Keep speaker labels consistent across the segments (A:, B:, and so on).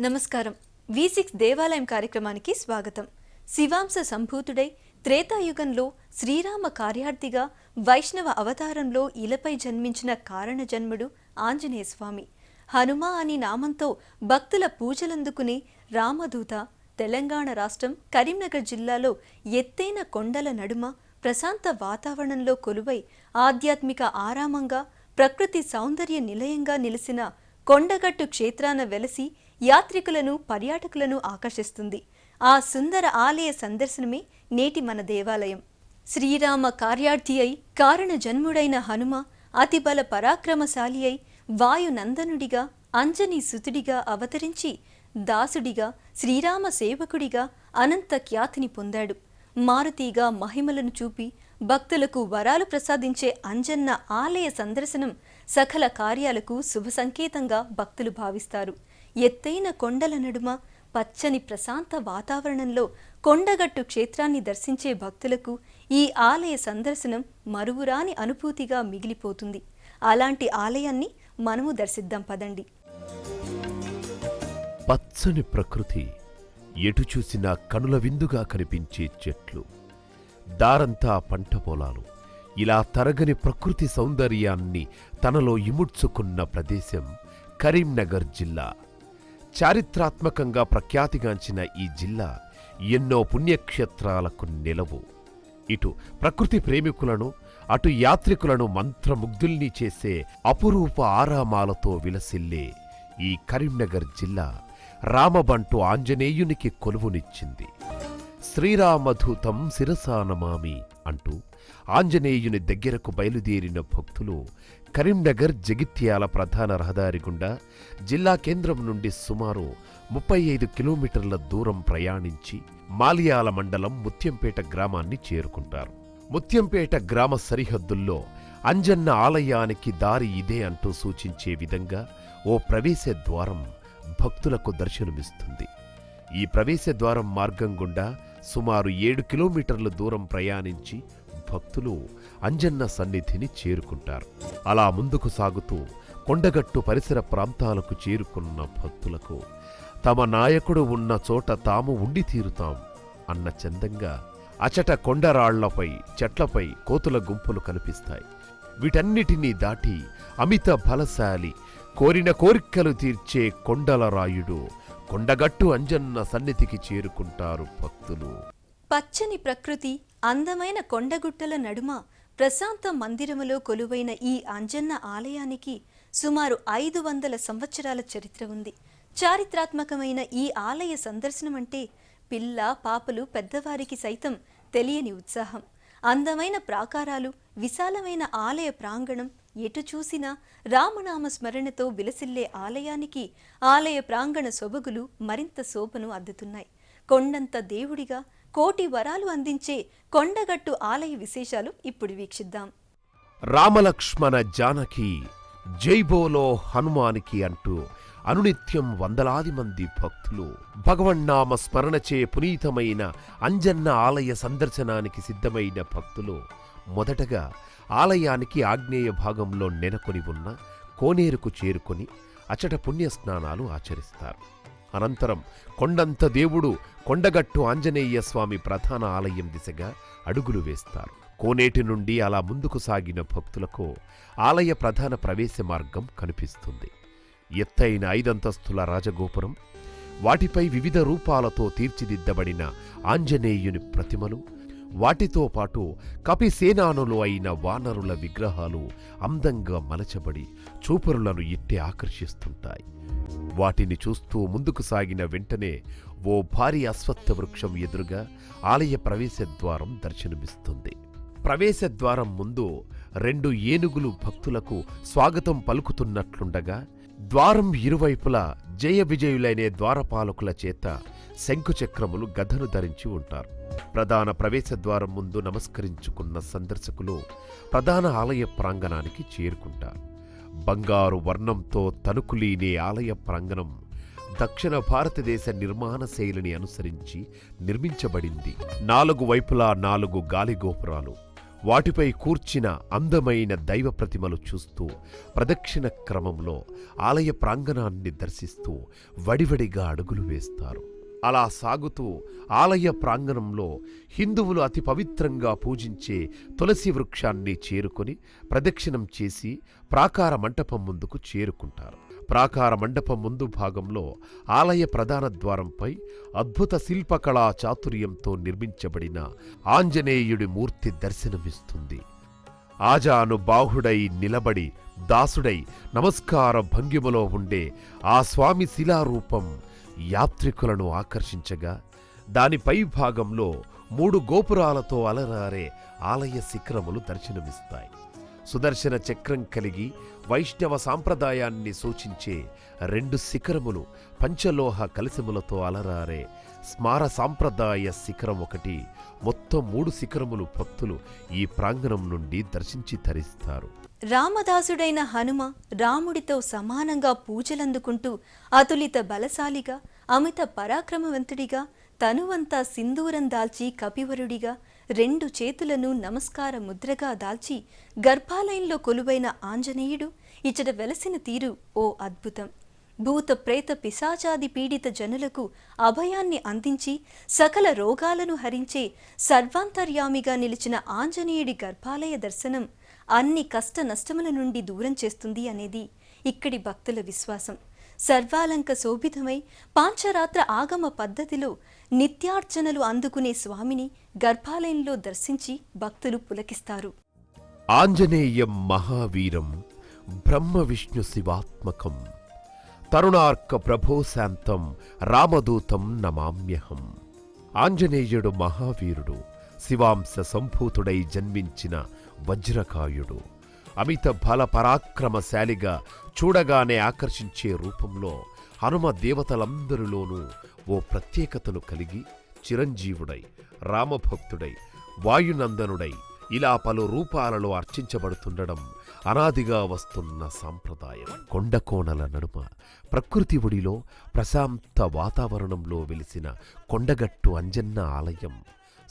A: నమస్కారం. V6 దేవాలయం కార్యక్రమానికి స్వాగతం. శివాంశ సంభూతుడై త్రేతాయుగంలో శ్రీరామ కార్యార్థిగా వైష్ణవ అవతారంలో ఇలపై జన్మించిన కారణ జన్ముడు ఆంజనేయ స్వామి. హనుమ అని నామంతో భక్తుల పూజలందుకునే రామదూత తెలంగాణ రాష్ట్రం కరీంనగర్ జిల్లాలో ఎత్తైన కొండల నడుమ ప్రశాంత వాతావరణంలో కొలువై ఆధ్యాత్మిక ఆరామంగా ప్రకృతి సౌందర్య నిలయంగా నిలిసిన కొండగట్టు క్షేత్రాన వెలసి యాత్రికులను పర్యాటకులను ఆకర్షిస్తుంది. ఆ సుందర ఆలయ సందర్శనమే నేటి మన దేవాలయం. శ్రీరామ కార్యార్థి అయి కారణ జన్ముడైన హనుమ అతిబల పరాక్రమశాలి అయి వాయునందనుడిగా అంజనీ సుతుడిగా అవతరించి దాసుడిగా శ్రీరామ సేవకుడిగా అనంత ఖ్యాతిని పొందాడు. మారుతిగా మహిమలను చూపి భక్తులకు వరాలు ప్రసాదించే అంజన్న ఆలయ సందర్శనం సకల కార్యాలకు శుభ సంకేతంగా భక్తులు భావిస్తారు. ఎత్తైన కొండల నడుమ పచ్చని ప్రశాంత వాతావరణంలో కొండగట్టు క్షేత్రాన్ని దర్శించే భక్తులకు ఈ ఆలయ సందర్శనం మరువురాని అనుభూతిగా మిగిలిపోతుంది. అలాంటి ఆలయాన్ని మనము దర్శిద్దాం పదండి.
B: పచ్చని ప్రకృతి, ఎటు చూసినా కనుల విందుగా కనిపించే చెట్లు, దారంతా పంట పొలాలు, ఇలా తరగని ప్రకృతి సౌందర్యాన్ని తనలో ఇముడ్చుకున్న ప్రదేశం కరీంనగర్ జిల్లా. చారిత్రాత్మకంగా ప్రఖ్యాతిగాంచిన ఈ జిల్లా ఎన్నో పుణ్యక్షేత్రాలకు నిలవు. ఇటు ప్రకృతి ప్రేమికులను, అటు యాత్రికులను మంత్రముగ్ధుల్ని చేసే అపురూప ఆరామాలతో విలసిల్లే ఈ కరీంనగర్ జిల్లా రామబంటు ఆంజనేయునికి కొలువునిచ్చింది. శ్రీరామధూతం శిరసా నమామి అంటూ ఆంజనేయుని దగ్గరకు బయలుదేరిన భక్తులు కరీంనగర్ జగిత్యాల ప్రధాన రహదారి గుండా జిల్లా కేంద్రం నుండి సుమారు 35 కిలోమీటర్ల దూరం ప్రయాణించి మాలియాల మండలం ముత్యంపేట గ్రామాన్ని చేరుకుంటారు. ముత్యంపేట గ్రామ సరిహద్దుల్లో అంజన్న ఆలయానికి దారి ఇదే అంటూ సూచించే విధంగా ఓ ప్రవేశ ద్వారం భక్తులకు దర్శనమిస్తుంది. ఈ ప్రవేశ ద్వారం మార్గం గుండా సుమారు 7 కిలోమీటర్ల దూరం ప్రయాణించి భక్తులు అంజన్న సన్నిధిని చేరుకుంటారు. అలా ముందుకు సాగుతూ కొండగట్టు పరిసర ప్రాంతాలకు చేరుకున్న భక్తులకు తమ నాయకుడు ఉన్న చోట తాము ఉండి తీరుతాం అన్న చందంగా అచట కొండరాళ్లపై, చెట్లపై కోతుల గుంపులు కనిపిస్తాయి. వీటన్నిటినీ దాటి అమిత బలశాలి, కోరిన కోరికలు తీర్చే కొండలరాయుడు కొండగట్టు అంజన్న సన్నిధికి చేరుకుంటారు భక్తులు.
A: పచ్చని ప్రకృతి, అందమైన కొండగుట్టల నడుమ ప్రశాంత మందిరములో కొలువైన ఈ అంజన్న ఆలయానికి సుమారు 500 సంవత్సరాల చరిత్ర ఉంది. చారిత్రాత్మకమైన ఈ ఆలయ సందర్శనమంటే పిల్ల పాపలు పెద్దవారికి సైతం తెలియని ఉత్సాహం. అందమైన ప్రాకారాలు, విశాలమైన ఆలయ ప్రాంగణం, ఎటు చూసినా రామనామ స్మరణతో విలసిల్లే ఆలయానికి ఆలయ ప్రాంగణ సొబగులు మరింత శోభను అద్దుతున్నాయి. కొండంత దేవుడిగా కోటి వరాలు అందించే కొండగట్టు ఆలయ విశేషాలు ఇప్పుడు వీక్షిద్దాం.
B: రామలక్ష్మణ జానకి జైబోలో హనుమానికి అంటూ అనునిత్యం వందలాది మంది భక్తులు భగవన్నామ స్మరణచే పునీతమైన అంజన్న ఆలయ సందర్శనానికి సిద్ధమైన భక్తులు మొదటగా ఆలయానికి ఆగ్నేయ భాగంలో నెలకొని ఉన్న కోనేరుకు చేరుకొని అచట పుణ్యస్నానాలు ఆచరిస్తారు. అనంతరం కొండంత దేవుడు కొండగట్టు ఆంజనేయ స్వామి ప్రధాన ఆలయం దిశగా అడుగులు వేస్తారు. కోనేటి నుండి అలా ముందుకు సాగిన భక్తులకు ఆలయ ప్రధాన ప్రవేశ మార్గం కనిపిస్తుంది. ఎత్తైన 5 అంతస్తుల రాజగోపురం, వాటిపై వివిధ రూపాలతో తీర్చిదిద్దబడిన ఆంజనేయుని ప్రతిమలు, వాటితో పాటు కపిసేనానులు అయిన వానరుల విగ్రహాలు అందంగా మలచబడి చూపరులను ఇట్టే ఆకర్షిస్తుంటాయి. వాటిని చూస్తూ ముందుకు సాగిన వెంటనే ఓ భారీ అశ్వత్థ వృక్షం ఎదురుగా ఆలయ ప్రవేశద్వారం దర్శనమిస్తుంది. ప్రవేశద్వారం ముందు 2 ఏనుగులు భక్తులకు స్వాగతం పలుకుతున్నట్లుండగా ద్వారం ఇరువైపులా జయ విజయులైన ద్వారపాలకుల చేత శంఖుచక్రములు గదను ధరించి ఉంటారు. ప్రధాన ప్రవేశద్వారం ముందు నమస్కరించుకున్న సందర్శకులు ప్రధాన ఆలయ ప్రాంగణానికి చేరుకుంటారు. బంగారు వర్ణంతో తణుకులీనే ఆలయ ప్రాంగణం దక్షిణ భారతదేశ నిర్మాణ శైలిని అనుసరించి నిర్మించబడింది. 4 వైపులా 4 గాలిగోపురాలు, వాటిపై కూర్చిన అందమైన దైవ ప్రతిమలు చూస్తూ ప్రదక్షిణ క్రమంలో ఆలయ ప్రాంగణాన్ని దర్శిస్తూ వడివడిగా అడుగులు వేస్తారు. అలా సాగుతూ ఆలయ ప్రాంగణంలో హిందువులు అతి పవిత్రంగా పూజించే తులసి వృక్షాన్ని చేరుకొని ప్రదక్షిణం చేసి ప్రాకార మంటపం ముందుకు చేరుకుంటారు. ప్రాకార మండపం ముందు భాగంలో ఆలయ ప్రధాన ద్వారంపై అద్భుత శిల్పకళా చాతుర్యంతో నిర్మించబడిన ఆంజనేయుడి మూర్తి దర్శనమిస్తుంది. ఆజాను బాహుడై నిలబడి దాసుడై నమస్కార భంగిమలో ఉండే ఆ స్వామి శిలారూపం యాత్రికులను ఆకర్షించగా, దానిపై భాగంలో 3 గోపురాలతో అలరారే ఆలయ శిఖరములు దర్శనమిస్తాయి. సుదర్శన చక్రం కలిగి వైష్ణవ సాంప్రదాయాన్ని సూచించే 2 శిఖరములు, పంచలోహ కలశములతో అలరారే స్మార సాంప్రదాయ శిఖరం ఒకటి, మొత్తం 3 శిఖరములు భక్తులు ఈ ప్రాంగణం నుండి దర్శించి తరిస్తారు.
A: రామదాసుడైన హనుమ రాముడితో సమానంగా పూజలందుకుంటూ అతులిత బలశాలిగా, అమిత పరాక్రమవంతుడిగా, తనువంతా సింధూరం దాల్చి కపివరుడిగా 2 చేతులను నమస్కార ముద్రగా దాల్చి గర్భాలయంలో కొలువైన ఆంజనేయుడు ఇచ్చట వెలసిన తీరు ఓ అద్భుతం. భూత ప్రేత పిశాచాది పీడిత జనులకు అభయాన్ని అందించి సకల రోగాలను హరించే సర్వాంతర్యామిగా నిలిచిన ఆంజనేయుడి గర్భాలయ దర్శనం అన్ని కష్ట నష్టముల నుండి దూరం చేస్తుంది అనేది ఇక్కడి భక్తుల విశ్వాసం. సర్వాలంక శోభితమై పాంచరాత్ర ఆగమ పద్ధతిలో నిత్యార్చనలు అందుకునే స్వామిని గర్భాలయంలో దర్శించి భక్తులు పులకిస్తారు.
B: ఆంజనేయం మహావీరం బ్రహ్మ విష్ణు శివాత్మకం తరుణార్క ప్రభోశాంతం రామదూతం నమామ్యహం. ఆంజనేయుడు మహావీరుడు, శివాంశ సంభూతుడై జన్మించిన వజ్రకాయుడు. అమిత బల పరాక్రమశాలిగా, చూడగానే ఆకర్షించే రూపంలో హనుమ దేవతలందరిలోనూ ఓ ప్రత్యేకతను కలిగి చిరంజీవుడై, రామభక్తుడై, వాయునందనుడై ఇలా పలు రూపాలలో అర్చించబడుతుండడం అనాదిగా వస్తున్న సాంప్రదాయం. కొండకోణల నడుమ ప్రకృతి ఒడిలో ప్రశాంత వాతావరణంలో వెలిసిన కొండగట్టు అంజన్న ఆలయం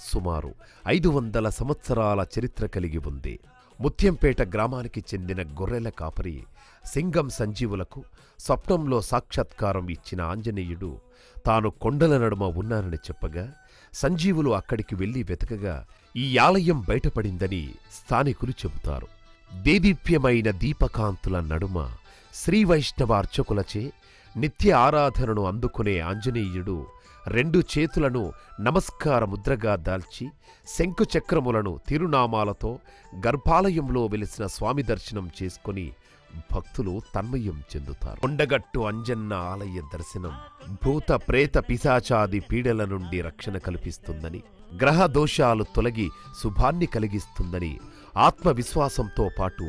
B: సుమారు 500 సంవత్సరాల చరిత్ర కలిగి ఉంది. ముత్యంపేట గ్రామానికి చెందిన గొర్రెల కాపరి సింగం సంజీవులకు స్వప్నంలో సాక్షాత్కారం ఇచ్చిన ఆంజనేయుడు తాను కొండల నడుమ ఉన్నానని చెప్పగా, సంజీవులు అక్కడికి వెళ్లి వెతకగా ఈ ఆలయం బయటపడిందని స్థానికులు చెబుతారు. దేదీప్యమైన దీపకాంతుల నడుమ శ్రీవైష్ణవ అర్చకులచే నిత్య ఆరాధనను అందుకునే ఆంజనేయుడు 2 చేతులను నమస్కార ముద్రగా దాల్చి శంఖుచక్రములను తిరునామాలతో గర్భాలయంలో వెలిసిన స్వామి దర్శనం చేసుకుని భక్తులు తన్మయం చెందుతారు. కొండగట్టు అంజన్న ఆలయ దర్శనం భూత ప్రేత పిశాచాది పీడల నుండి రక్షణ కల్పిస్తుందని, గ్రహ దోషాలు తొలగి శుభాన్ని కలిగిస్తుందని, ఆత్మవిశ్వాసంతో పాటు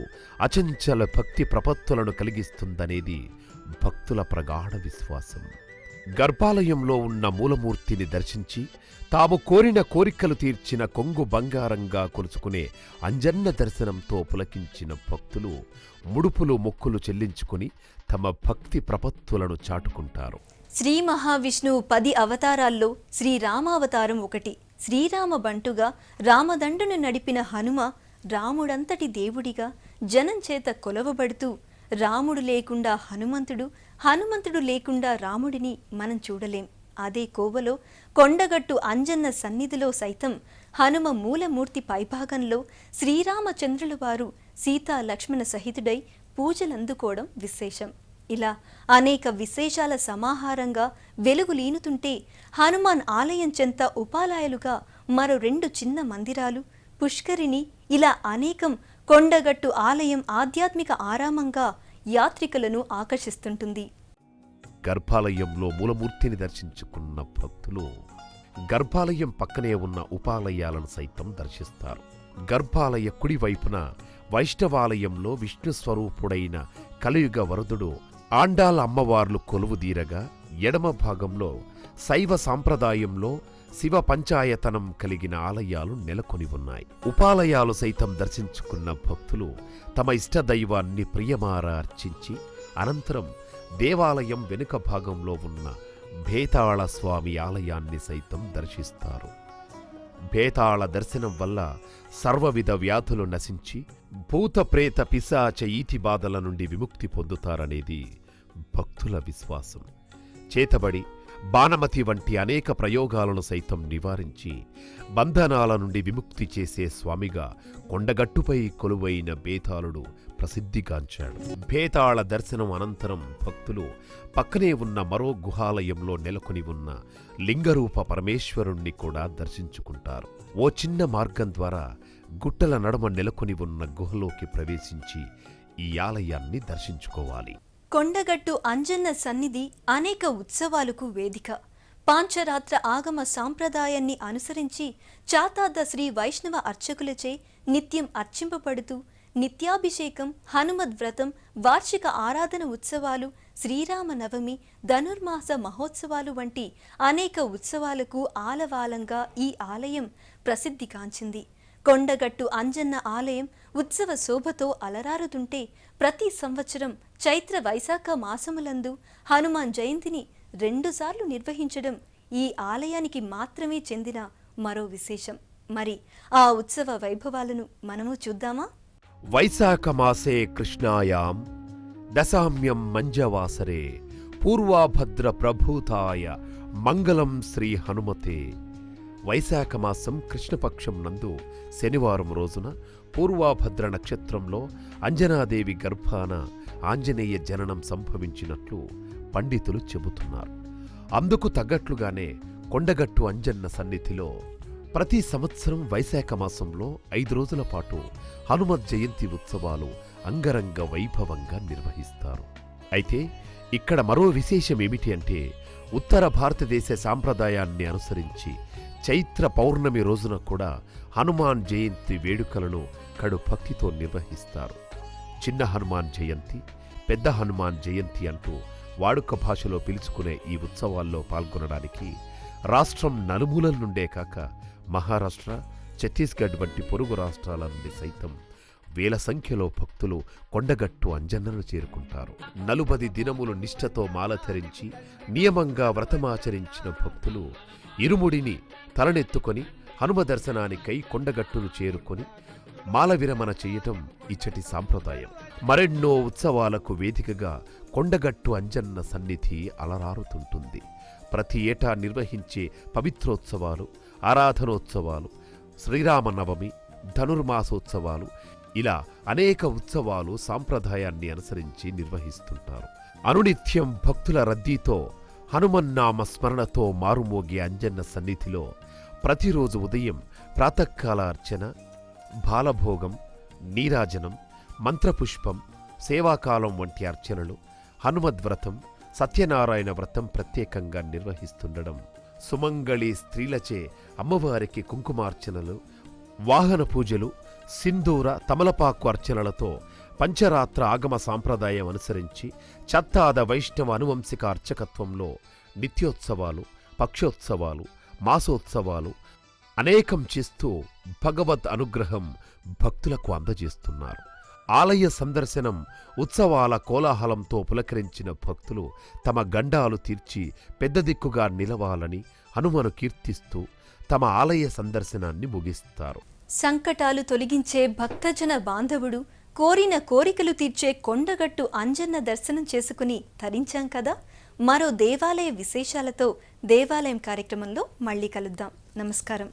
B: అచంచల భక్తి ప్రపత్తులను కలిగిస్తుందనేది భక్తుల ప్రగాఢ విశ్వాసం. గర్భాలయంలో ఉన్న మూలమూర్తిని దర్శించి తాము కోరిన కోరికలు తీర్చిన కొంగు బంగారంగా కొలుచుకునే అంజన్న దర్శనంతో పులకించిన భక్తులు ముడుపులు మొక్కులు చెల్లించుకుని తమ భక్తి ప్రపత్తులను చాటుకుంటారు.
A: శ్రీ మహావిష్ణువు 10 అవతారాల్లో శ్రీరామావతారం ఒకటి. శ్రీరామ బంటుగా రామదండును నడిపిన హనుమ రాముడంతటి దేవుడిగా జనం చేత కొలవబడుతూ, రాముడు లేకుండా హనుమంతుడు, హనుమంతుడు లేకుండా రాముడిని మనం చూడలేం. అదే కోవలో కొండగట్టు అంజన్న సన్నిధిలో సైతం హనుమ మూలమూర్తి పైభాగంలో శ్రీరామచంద్రుల వారు సీతా లక్ష్మణ సహితుడై పూజలందుకోవడం విశేషం. ఇలా అనేక విశేషాల సమాహారంగా వెలుగులీనుతుంటే హనుమాన్ ఆలయం చెంత ఉపాలయాలుగా మరో 2 చిన్న మందిరాలు, పుష్కరిణి, ఇలా అనేకం కొండగట్టు ఆలయం ఆధ్యాత్మిక ఆరామంగా యాత్రికులను ఆకర్షిస్తుంటుంది.
B: గర్భాలయంలో మూలమూర్తిని దర్శించుకున్న భక్తులు గర్భాలయం పక్కనే ఉన్న ఉపాలయాలను సైతం దర్శిస్తారు. గర్భాలయ కుడివైపున వైష్ణవాలయంలో విష్ణు స్వరూపుడైన కలియుగ వరదుడు ఆండాల అమ్మవార్లు కొలువుదీరగా, ఎడమ భాగంలో శైవ సాంప్రదాయంలో శివ పంచాయతనం కలిగిన ఆలయాలు నెలకొని ఉన్నాయి. ఉపాలయాలు సైతం దర్శించుకున్న భక్తులు తమ ఇష్టదైవాన్ని ప్రియమార అర్చించి అనంతరం దేవాలయం వెనుక భాగంలో ఉన్న భేతాళ స్వామి ఆలయాన్ని సైతం దర్శిస్తారు. భేతాళ దర్శనం వల్ల సర్వవిధ వ్యాధులు నశించి భూత ప్రేత పిశాచ ఈతి బాధల నుండి విముక్తి పొందుతారనేది భక్తుల విశ్వాసం. చేతబడి, బాణమతి వంటి అనేక ప్రయోగాలను సైతం నివారించి బంధనాల నుండి విముక్తి చేసే స్వామిగా కొండగట్టుపై కొలువైన బేతాళుడు ప్రసిద్ధిగాంచాడు. భేతాళ దర్శనం అనంతరం భక్తులు పక్కనే ఉన్న మరో గుహాలయంలో నెలకొని ఉన్న లింగరూప పరమేశ్వరుణ్ణి కూడా దర్శించుకుంటారు. ఓ చిన్న మార్గం ద్వారా గుట్టల నడుమ నెలకొని ఉన్న గుహలోకి ప్రవేశించి ఈ ఆలయాన్ని దర్శించుకోవాలి.
A: కొండగట్టు అంజన్న సన్నిధి అనేక ఉత్సవాలకు వేదిక. పాంచరాత్ర ఆగమ సాంప్రదాయాన్ని అనుసరించి చాతాద శ్రీ వైష్ణవ అర్చకులచే నిత్యం అర్చింపబడుతూ నిత్యాభిషేకం, హనుమద్ వ్రతం, వార్షిక ఆరాధన ఉత్సవాలు, శ్రీరామ నవమి, ధనుర్మాస మహోత్సవాలు వంటి అనేక ఉత్సవాలకు ఆలవాలంగా ఈ ఆలయం ప్రసిద్ధిగాంచింది. కొండగట్టు అంజన్న ఆలయం ఉత్సవ శోభతో అలరారుతుంటే ప్రతి సంవత్సరం చైత్ర వైశాఖ మాసములందు హనుమాన్ జయంతిని 2 సార్లు నిర్వహించడం ఈ ఆలయానికి మాత్రమే చెందిన మరో విశేషం. మరి ఆ ఉత్సవ వైభవాలను మనము చూద్దామా?
B: వైశాఖ మాసే కృష్ణాయాం దశామ్యం మంజవాసరే పూర్వాభద్ర ప్రభూతాయ మంగళం శ్రీ హనుమతే. వైశాఖ మాసం కృష్ణపక్షం నందు శనివారం రోజున పూర్వాభద్ర నక్షత్రంలో అంజనాదేవి గర్భాన ఆంజనేయ జననం సంభవించినట్లు పండితులు చెబుతున్నారు. అందుకు తగ్గట్లుగానే కొండగట్టు అంజన్న సన్నిధిలో ప్రతి సంవత్సరం వైశాఖ మాసంలో 5 రోజుల పాటు హనుమత్ జయంతి ఉత్సవాలు అంగరంగ వైభవంగా నిర్వహిస్తారు. అయితే ఇక్కడ మరో విశేషమేమిటి అంటే, ఉత్తర భారతదేశ సాంప్రదాయాన్ని అనుసరించి చైత్ర పౌర్ణమి రోజున కూడా హనుమాన్ జయంతి వేడుకలను కడు భక్తితో నిర్వహిస్తారు. చిన్న హనుమాన్ జయంతి, పెద్ద హనుమాన్ జయంతి అంటూ వాడుక భాషలో పిలుచుకునే ఈ ఉత్సవాల్లో పాల్గొనడానికి రాష్ట్రం నలుమూలల నుండే కాక మహారాష్ట్ర, ఛత్తీస్గఢ్ వంటి పొరుగు రాష్ట్రాల నుండి సైతం వేల సంఖ్యలో భక్తులు కొండగట్టు అంజన్నను చేరుకుంటారు. 40 దినములు నిష్ఠతో మాలధరించి నియమంగా వ్రతమాచరించిన భక్తులు ఇరుముడిని తలనెత్తుకొని హనుమ దర్శనానికై కొండగట్టును చేరుకొని మాల విరమణ చెయ్యటం ఇచ్చటి సాంప్రదాయం. మరెన్నో ఉత్సవాలకు వేదికగా కొండగట్టు అంజన్న సన్నిధి అలరారుతుంటుంది. ప్రతి ఏటా నిర్వహించే పవిత్రోత్సవాలు, ఆరాధనోత్సవాలు, శ్రీరామనవమి, ధనుర్మాసోత్సవాలు ఇలా అనేక ఉత్సవాలు సాంప్రదాయాన్ని అనుసరించి నిర్వహిస్తుంటారు. అనునిత్యం భక్తుల రద్దీతో హనుమన్నామ స్మరణతో మారుమోగే అంజన్న సన్నిధిలో ప్రతిరోజు ఉదయం ప్రాతకాల అర్చన, బాలభోగం, నీరాజనం, మంత్రపుష్పం, సేవాకాలం వంటి అర్చనలు, హనుమద్వ్రతం, సత్యనారాయణ వ్రతం ప్రత్యేకంగా నిర్వహిస్తుండడం, సుమంగళి స్త్రీలచే అమ్మవారికి కుంకుమార్చనలు, వాహన పూజలు, సింధూర తమలపాకు అర్చనలతో పంచరాత్ర ఆగమ సాంప్రదాయం అనుసరించి చత్తాద వైష్ణవ అనువంశిక అర్చకత్వంలో నిత్యోత్సవాలు, పక్షోత్సవాలు, మాసోత్సవాలు అనేకం చేస్తూ భగవద్ అనుగ్రహం భక్తులకు అందజేస్తున్నారు. ఆలయ సందర్శనం, ఉత్సవాల కోలాహలంతో పులకరించిన భక్తులు తమ గండాలు తీర్చి పెద్ద దిక్కుగా నిలవాలని హనుమను కీర్తిస్తూ తమ ఆలయ సందర్శనాన్ని ముగిస్తారు.
A: సంకటాలు తొలగించే భక్తజన బాంధవుడు, కోరిన కోరికలు తీర్చే కొండగట్టు అంజన్న దర్శనం చేసుకుని తరించాం కదా. మరో దేవాలయ విశేషాలతో దేవాలయం కార్యక్రమంలో మళ్ళీ కలుద్దాం. నమస్కారం.